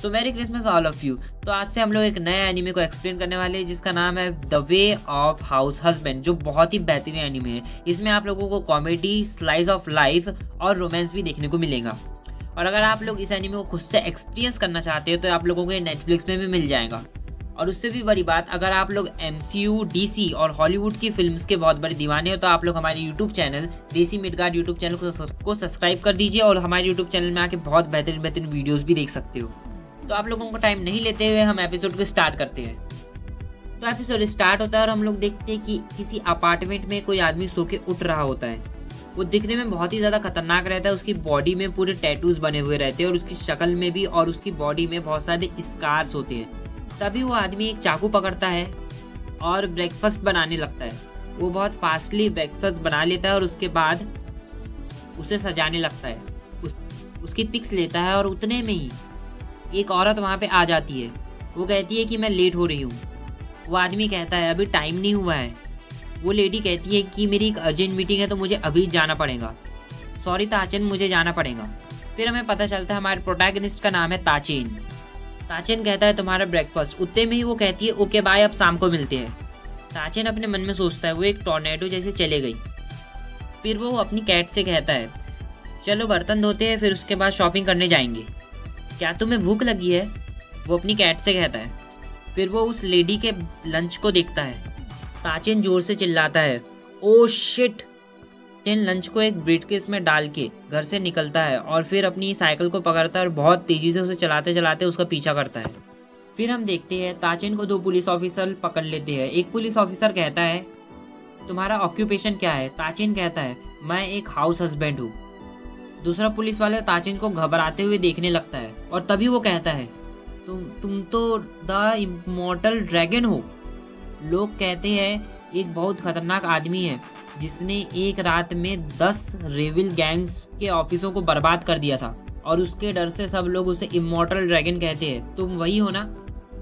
तो merry Christmas all of you. तो आज से हम लोग एक नए एनीमे को एक्सप्लेन करने वाले हैं जिसका नाम है the way of house husband, जो बहुत ही बेहतरीन एनीमे है। इसमें आप लोगों को कॉमेडी, स्लाइस ऑफ लाइफ और रोमांस भी देखने को मिलेगा। और अगर आप लोग इस एनीमे को खुद से एक्सपीरियंस करना चाहते हो तो आप लोगों को ये नेटफ्लिक्स में भी मिल जाएगा। और उससे भी बड़ी बात, अगर आप लोग MCU, DC और हॉलीवुड की फिल्म्स के बहुत बड़े दीवाने हो तो आप लोग हमारे यूट्यूब चैनल देसी मिडगार्ड यूट्यूब चैनल को सब्सक्राइब कर दीजिए और हमारे यूट्यूब चैनल में आके बहुत बेहतरीन वीडियोस भी देख सकते हो। तो आप लोगों को टाइम नहीं लेते हुए हम एपिसोड को स्टार्ट करते हैं। तो एपिसोड स्टार्ट होता है और हम लोग देखते हैं कि किसी अपार्टमेंट में कोई आदमी सो के उठ रहा होता है। वो दिखने में बहुत ही ज़्यादा खतरनाक रहता है। उसकी बॉडी में पूरे टैटूज बने हुए रहते हैं और उसकी शक्ल में भी और उसकी बॉडी में बहुत सारे स्कार्स होते हैं। तभी वो आदमी एक चाकू पकड़ता है और ब्रेकफास्ट बनाने लगता है। वो बहुत फास्टली ब्रेकफास्ट बना लेता है और उसके बाद उसे सजाने लगता है। उसकी पिक्स लेता है और उतने में ही एक औरत वहाँ पे आ जाती है। वो कहती है कि मैं लेट हो रही हूँ। वो आदमी कहता है अभी टाइम नहीं हुआ है। वो लेडी कहती है कि मेरी एक अर्जेंट मीटिंग है तो मुझे अभी जाना पड़ेगा। सॉरी ताचेन, मुझे जाना पड़ेगा। फिर हमें पता चलता है हमारे प्रोटैगनिस्ट का नाम है ताचेन। ताचेन कहता है तुम्हारा ब्रेकफास्ट। उतने में ही वो कहती है ओके बाय, अब शाम को मिलते हैं। ताचेन अपने मन में सोचता है वो एक टॉर्नेडो जैसे चले गई। फिर वो अपनी कैट से कहता है चलो बर्तन धोते हैं, फिर उसके बाद शॉपिंग करने जाएंगे। क्या तुम्हें भूख लगी है? वो अपनी कैट से कहता है। फिर वो उस लेडी के लंच को देखता है। ताचेन जोर से चिल्लाता है ओ शिट। टेन लंच को एक ब्रीफकेस में डाल के घर से निकलता है और फिर अपनी साइकिल को पकड़ता है और बहुत तेजी से उसे चलाते चलाते उसका पीछा करता है। फिर हम देखते हैं ताचेन को दो पुलिस ऑफिसर पकड़ लेते हैं। एक पुलिस ऑफिसर कहता है तुम्हारा ऑक्यूपेशन क्या है? ताचेन कहता है मैं एक हाउस हस्बैंड हूँ। दूसरा पुलिस वाले ताचेन को घबराते हुए देखने लगता है और तभी वो कहता है तुम तो द इमॉर्टल ड्रैगन हो। लोग कहते हैं एक बहुत खतरनाक आदमी है जिसने एक रात में 10 रेविल गैंग्स के ऑफिसों को बर्बाद कर दिया था और उसके डर से सब लोग उसे इमॉर्टल ड्रैगन कहते हैं। तुम वही हो ना?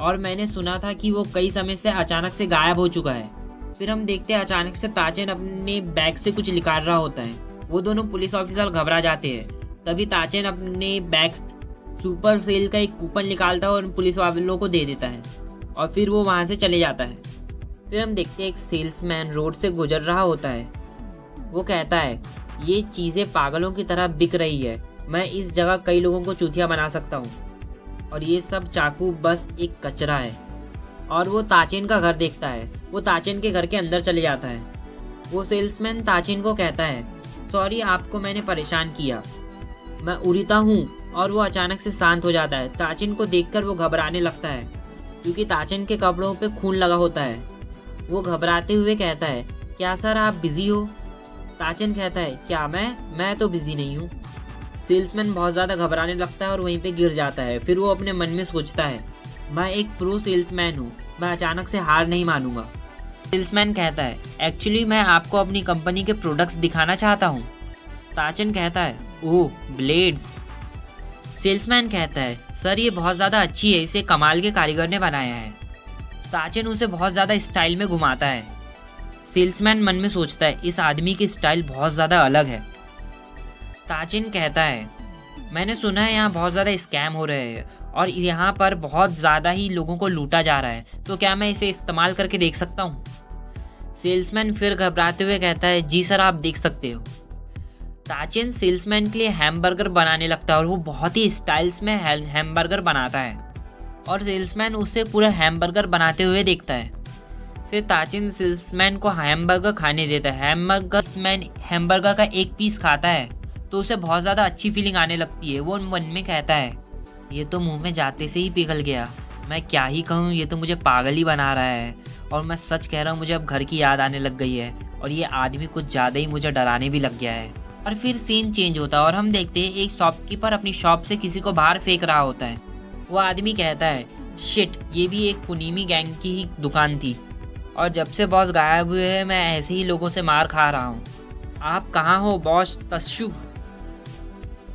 और मैंने सुना था कि वो कई समय से अचानक से गायब हो चुका है। फिर हम देखते हैं अचानक से ताचेन अपने बैग से कुछ निकाल रहा होता है। वो दोनों पुलिस ऑफिसर घबरा जाते हैं। तभी ताचेन अपने बैग सुपर सेल का एक कूपन निकालता है और पुलिस वालों को दे देता है और फिर वो वहाँ से चले जाता है। फिर हम देखते हैं एक सेल्समैन रोड से गुजर रहा होता है। वो कहता है ये चीज़ें पागलों की तरह बिक रही है। मैं इस जगह कई लोगों को चूतिया बना सकता हूँ और ये सब चाकू बस एक कचरा है। और वो ताचेन का घर देखता है। वो ताचेन के घर के अंदर चले जाता है। वो सेल्समैन ताचेन को कहता है सॉरी आपको मैंने परेशान किया, मैं उड़ीता हूँ। और वो अचानक से शांत हो जाता है। ताचेन को देखकर वो घबराने लगता है क्योंकि ताचेन के कपड़ों पे खून लगा होता है। वो घबराते हुए कहता है क्या सर आप बिजी हो? ताचेन कहता है क्या मैं तो बिजी नहीं हूँ। सेल्समैन बहुत ज़्यादा घबराने लगता है और वहीं पे गिर जाता है। फिर वो अपने मन में सोचता है मैं एक प्रो सेल्समैन हूँ, मैं अचानक से हार नहीं मानूंगा। सेल्समैन कहता है एक्चुअली मैं आपको अपनी कंपनी के प्रोडक्ट्स दिखाना चाहता हूँ। ताचेन कहता है ओह ब्लेड्स। सेल्समैन कहता है सर ये बहुत ज़्यादा अच्छी है, इसे कमाल के कारीगर ने बनाया है। ताचेन उसे बहुत ज़्यादा स्टाइल में घुमाता है। सेल्समैन मन में सोचता है इस आदमी की स्टाइल बहुत ज़्यादा अलग है। ताचेन कहता है मैंने सुना है यहाँ बहुत ज़्यादा स्कैम हो रहे हैं और यहाँ पर बहुत ज़्यादा ही लोगों को लूटा जा रहा है, तो क्या मैं इसे इस्तेमाल करके देख सकता हूँ? सेल्समैन फिर घबराते हुए कहता है जी सर आप देख सकते हो। ताचेन सेल्समैन के लिए हैमबर्गर बनाने लगता है और वो बहुत ही स्टाइल्स में हैमबर्गर बनाता है और सेल्समैन उसे पूरा हैमबर्गर बनाते हुए देखता है। फिर ताचेन सेल्समैन को हैमबर्गर खाने देता है। हैमबर्गर का एक पीस खाता है तो उसे बहुत ज़्यादा अच्छी फीलिंग आने लगती है। वो मन में कहता है ये तो मुंह में जाते से ही पिघल गया, मैं क्या ही कहूँ, ये तो मुझे पागल ही बना रहा है। और मैं सच कह रहा हूँ मुझे अब घर की याद आने लग गई है और ये आदमी कुछ ज़्यादा ही मुझे डराने भी लग गया है। और फिर सीन चेंज होता है और हम देखते हैं एक शॉपकीपर अपनी शॉप से किसी को बाहर फेंक रहा होता है। वो आदमी कहता है शिट ये भी एक पुनीमी गैंग की ही दुकान थी और जब से बॉस गायब हुए हैं मैं ऐसे ही लोगों से मार खा रहा हूँ। आप कहाँ हो बॉस तशुभ?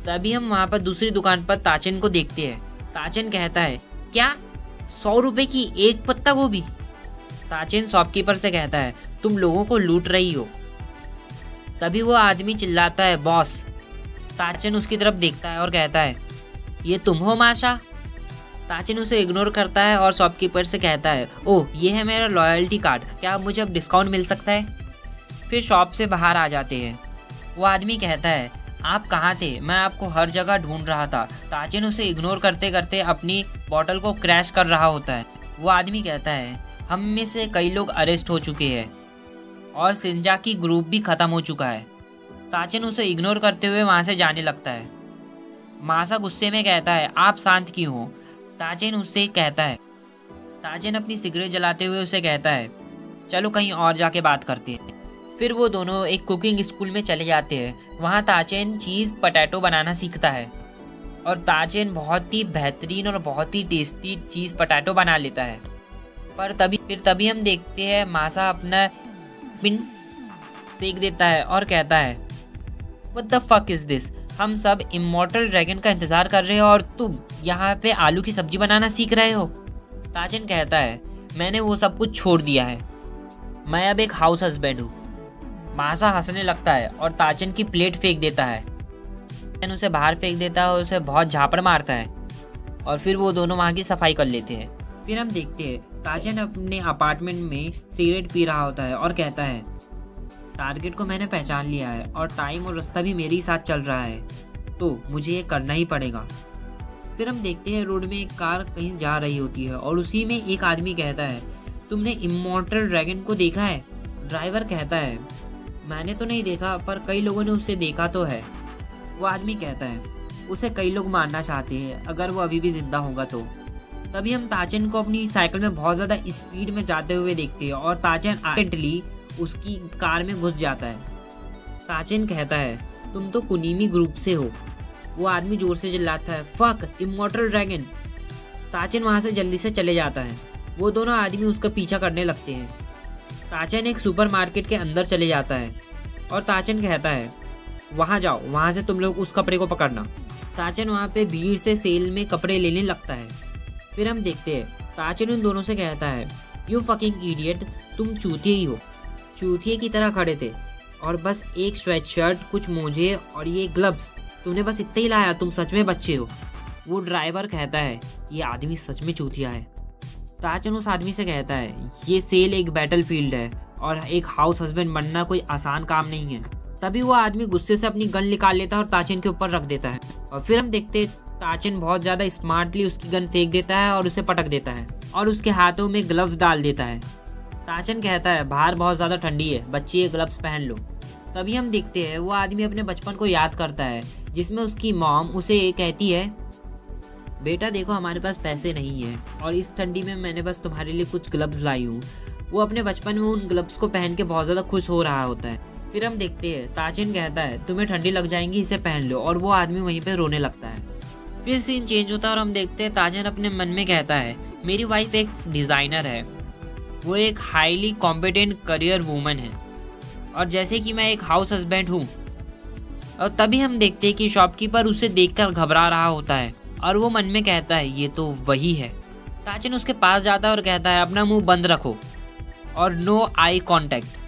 तभी हम वहाँ पर दूसरी दुकान पर ताचेन को देखते हैं। ताचेन कहता है क्या 100 रुपए की एक पत्ता गोभी? ताचेन शॉपकीपर से कहता है तुम लोगों को लूट रही हो। तभी वो आदमी चिल्लाता है बॉस। ताचेन उसकी तरफ देखता है और कहता है ये तुम हो माशा? ताचिन उसे इग्नोर करता है और शॉपकीपर से कहता है, ओह ये है मेरा लॉयल्टी कार्ड, क्या अब मुझे अब डिस्काउंट मिल सकता है। फिर शॉप से बाहर आ जाते हैं। वो आदमी कहता है, आप कहाँ थे, मैं आपको हर जगह ढूंढ रहा था। ताचिन उसे इग्नोर करते करते अपनी बॉटल को क्रैश कर रहा होता है। वो आदमी कहता है, हम में से कई लोग अरेस्ट हो चुके हैं और सिंजा की ग्रुप भी खत्म हो चुका है। ताचिन उसे इग्नोर करते हुए वहां से जाने लगता है। मासा गुस्से में कहता है, आप शांत क्यों हो। ताचिन उससे कहता है, ताचिन अपनी सिगरेट जलाते हुए उसे कहता है, चलो कहीं और जाके बात करते हैं। फिर वो दोनों एक कुकिंग स्कूल में चले जाते हैं। वहाँ ताचिन चीज़ पटैटो बनाना सीखता है और ताचिन बहुत ही बेहतरीन और बहुत ही टेस्टी चीज़ पटैटो बना लेता है। पर तभी हम देखते हैं मासा अपना पिन फेंक देता है और कहता है, what the fuck is this, हम सब इमॉर्टल ड्रैगन का इंतजार कर रहे हो और तुम यहाँ पे आलू की सब्जी बनाना सीख रहे हो। ताचिन कहता है, मैंने वो सब कुछ छोड़ दिया है, मैं अब एक हाउस हस्बैंड हूँ। मासा हंसने लगता है और ताचिन की प्लेट फेंक देता है। ताचिन उसे बाहर फेंक देता है और उसे बहुत झापड़ मारता है और फिर वो दोनों वहाँ की सफाई कर लेते हैं। फिर हम देखते हैं ताचिन अपने अपार्टमेंट में सिगरेट पी रहा होता है और कहता है, टारगेट को मैंने पहचान लिया है और टाइम और रास्ता भी मेरे ही साथ चल रहा है, तो मुझे ये करना ही पड़ेगा। फिर हम देखते हैं रोड में एक कार कहीं जा रही होती है और उसी में एक आदमी कहता है, तुमने इमॉर्टल ड्रैगन को देखा है। ड्राइवर कहता है, मैंने तो नहीं देखा पर कई लोगों ने उसे देखा तो है। वो आदमी कहता है, उसे कई लोग मारना चाहते हैं, अगर वो अभी भी जिंदा होगा तो। तभी हम ताचिन को अपनी साइकिल में बहुत ज़्यादा स्पीड में जाते हुए देखते हैं और ताचिन एक्सीडेंटली उसकी कार में घुस जाता है। ताचिन कहता है, तुम तो कुनीमी ग्रुप से हो। वो आदमी जोर से चिल्लाता है, फक इमॉर्टल ड्रैगन। ताचिन वहाँ से जल्दी से चले जाता है। वो दोनों आदमी उसका पीछा करने लगते हैं। ताचिन एक सुपरमार्केट के अंदर चले जाता है और ताचिन कहता है, वहाँ जाओ, वहाँ से तुम लोग उस कपड़े को पकड़ना। ताचिन वहाँ पे भीड़ से सेल में कपड़े लेने लगता है। फिर हम देखते हैं ताचिन उन दोनों से कहता है, यू फकिंग इडियट, तुम चूतिए ही हो, चूतिए की तरह खड़े थे और बस एक स्वेट शर्ट, कुछ मोजे और ये ग्लव्स, तुमने बस इतना ही लाया, तुम सच में बच्चे हो। वो ड्राइवर कहता है, ये आदमी सच में चूतिया है। ताचिन उस आदमी से कहता है, ये सेल एक बैटलफील्ड है और एक हाउस हस्बैंड बनना कोई आसान काम नहीं है। तभी वो आदमी गुस्से से अपनी गन निकाल लेता है और ताचिन के ऊपर रख देता है। और फिर हम देखते हैं ताचिन बहुत ज़्यादा स्मार्टली उसकी गन फेंक देता है और उसे पटक देता है और उसके हाथों में ग्लव्स डाल देता है। ताचिन कहता है, बाहर बहुत ज़्यादा ठंडी है, बच्चे ये ग्लव्स पहन लो। तभी हम देखते हैं वो आदमी अपने बचपन को याद करता है, जिसमें उसकी मॉम उसे कहती है, बेटा देखो हमारे पास पैसे नहीं है और इस ठंडी में मैंने बस तुम्हारे लिए कुछ ग्लव्स लाई हूँ। वो अपने बचपन में उन ग्लव्स को पहन के बहुत ज़्यादा खुश हो रहा होता है। फिर हम देखते हैं ताचिन कहता है, तुम्हें ठंडी लग जाएंगी, इसे पहन लो, और वो आदमी वहीं पे रोने लगता है। फिर सीन चेंज होता है और हम देखते हैं ताचिन अपने मन में कहता है, मेरी वाइफ एक डिज़ाइनर है, वो एक हाईली कॉम्पिटेंट करियर वूमन है और जैसे कि मैं एक हाउस हस्बैंड हूँ। और तभी हम देखते हैं कि शॉपकीपर उसे देखकर घबरा रहा होता है और वो मन में कहता है, ये तो वही है। ताचिन उसके पास जाता है और कहता है, अपना मुंह बंद रखो और नो आई कांटेक्ट।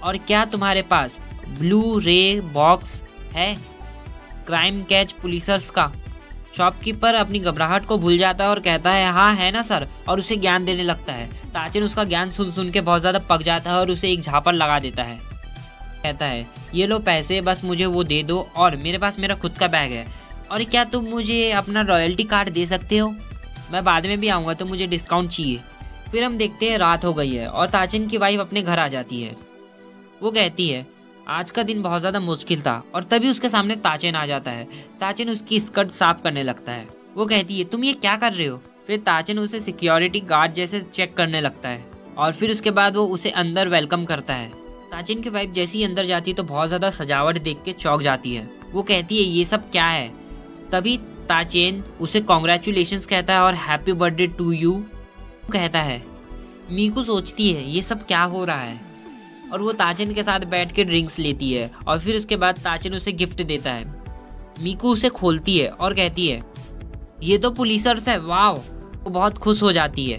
और क्या तुम्हारे पास ब्लू रे बॉक्स है क्राइम कैच पुलिसर्स का? शॉपकीपर अपनी घबराहट को भूल जाता है और कहता है, हाँ है ना सर, और उसे ज्ञान देने लगता है। ताचिन उसका ज्ञान सुन सुन के बहुत ज़्यादा पक जाता है और उसे एक झापड़ लगा देता है। कहता है, ये लो पैसे, बस मुझे वो दे दो और मेरे पास मेरा खुद का बैग है। और क्या तुम मुझे अपना रॉयल्टी कार्ड दे सकते हो? मैं बाद में भी आऊँगा तो मुझे डिस्काउंट चाहिए। फिर हम देखते हैं रात हो गई है और ताचिन की वाइफ अपने घर आ जाती है। वो कहती है, आज का दिन बहुत ज़्यादा मुश्किल था। और तभी उसके सामने ताचिन आ जाता है। ताचिन उसकी स्कर्ट साफ करने लगता है। वो कहती है, तुम ये क्या कर रहे हो? फिर ताचिन उसे सिक्योरिटी गार्ड जैसे चेक करने लगता है और फिर उसके बाद वो उसे अंदर वेलकम करता है। ताचिन की वाइफ जैसे ही अंदर जाती है तो बहुत ज़्यादा सजावट देख के चौंक जाती है। वो कहती है, ये सब क्या है? तभी ताचिन उसे कॉन्ग्रेचुलेशंस कहता है और हैप्पी बर्थडे टू यू कहता है। मीकू सोचती है, ये सब क्या हो रहा है, और वो ताचिन के साथ बैठ के ड्रिंक्स लेती है और फिर उसके बाद ताचिन उसे गिफ्ट देता है। मीकू उसे खोलती है और कहती है, ये तो पुलिसर्स है, वाह। वो बहुत खुश हो जाती है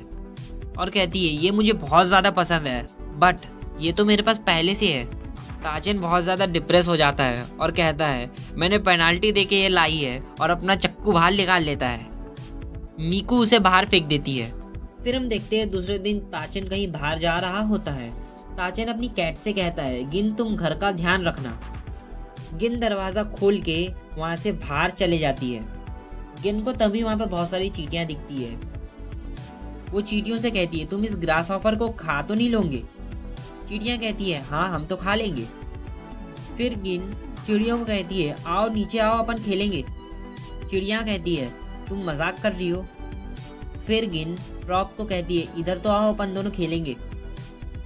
और कहती है, ये मुझे बहुत ज़्यादा पसंद है, बट ये तो मेरे पास पहले से है। ताचिन बहुत ज़्यादा डिप्रेस हो जाता है और कहता है, मैंने पेनाल्टी दे के ये लाई है, और अपना चक्कू बाहर निकाल लेता है। मीकू उसे बाहर फेंक देती है। फिर हम देखते हैं दूसरे दिन ताचेन कहीं बाहर जा रहा होता है। ताचेन अपनी कैट से कहता है, गिन तुम घर का ध्यान रखना। गिन दरवाज़ा खोल के वहाँ से बाहर चले जाती है। गिन को तभी वहाँ पे बहुत सारी चींटियाँ दिखती है। वो चींटियों से कहती है, तुम इस ग्रास ऑफर को खा तो नहीं लोगे? चींटियाँ कहती है, हाँ हम तो खा लेंगे। फिर गिन चिड़ियों को कहती है, आओ नीचे आओ, अपन खेलेंगे। चिड़िया कहती है, तुम मजाक कर रही हो। फिर गिन फ्रॉग को कहती है, इधर तो आओ, अपन दोनों खेलेंगे।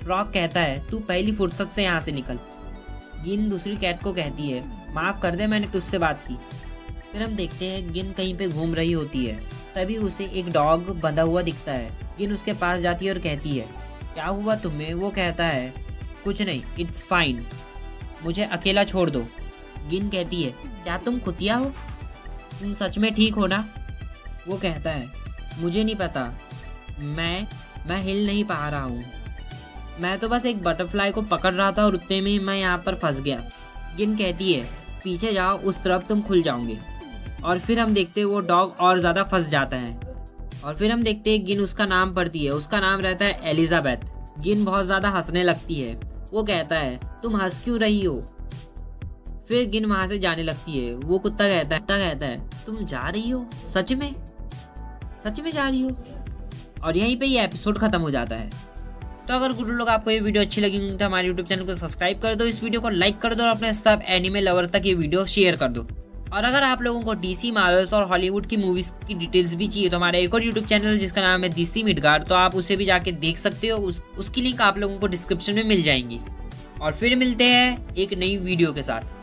फ्रॉग कहता है, तू पहली फुर्सत से यहाँ से निकल। गिन दूसरी कैट को कहती है, माफ़ कर दे, मैंने तुझसे बात की। फिर हम देखते हैं गिन कहीं पे घूम रही होती है। तभी उसे एक डॉग बंधा हुआ दिखता है। गिन उसके पास जाती है और कहती है, क्या हुआ तुम्हें? वो कहता है, कुछ नहीं, इट्स फाइन, मुझे अकेला छोड़ दो। गिन कहती है, क्या तुम कुतिया हो? तुम सच में ठीक हो ना? वो कहता है, मुझे नहीं पता, मैं हिल नहीं पा रहा हूँ, मैं तो बस एक बटरफ्लाई को पकड़ रहा था और उतने में ही मैं यहाँ पर फंस गया। गिन कहती है, पीछे जाओ, उस तरफ तुम खुल जाओगे। और फिर हम देखते हैं वो डॉग और ज़्यादा फंस जाता है। और फिर हम देखते हैं गिन उसका नाम पढ़ती है। उसका नाम रहता है एलिजाबेथ। गिन बहुत ज़्यादा हंसने लगती है। वो कहता है, तुम हंस क्यों रही हो? फिर गिन वहाँ से जाने लगती है। वो कुत्ता कहता है, तुम जा रही हो? सच में जा रही हो? और यहीं पे ये एपिसोड खत्म हो जाता है। तो अगर गुड लोग आपको ये वीडियो अच्छी लगी तो हमारे यूट्यूब चैनल को सब्सक्राइब कर दो, इस वीडियो को लाइक कर दो और अपने सब एनिमे लवर तक ये वीडियो शेयर कर दो। और अगर आप लोगों को डीसी, मार्वल्स और हॉलीवुड की मूवीज की डिटेल्स भी चाहिए तो हमारा एक और यूट्यूब चैनल जिसका नाम है डीसी मिडगार्ड, तो आप उसे भी जाके देख सकते हो। उसकी लिंक आप लोगों को डिस्क्रिप्शन में मिल जाएंगी। और फिर मिलते हैं एक नई वीडियो के साथ।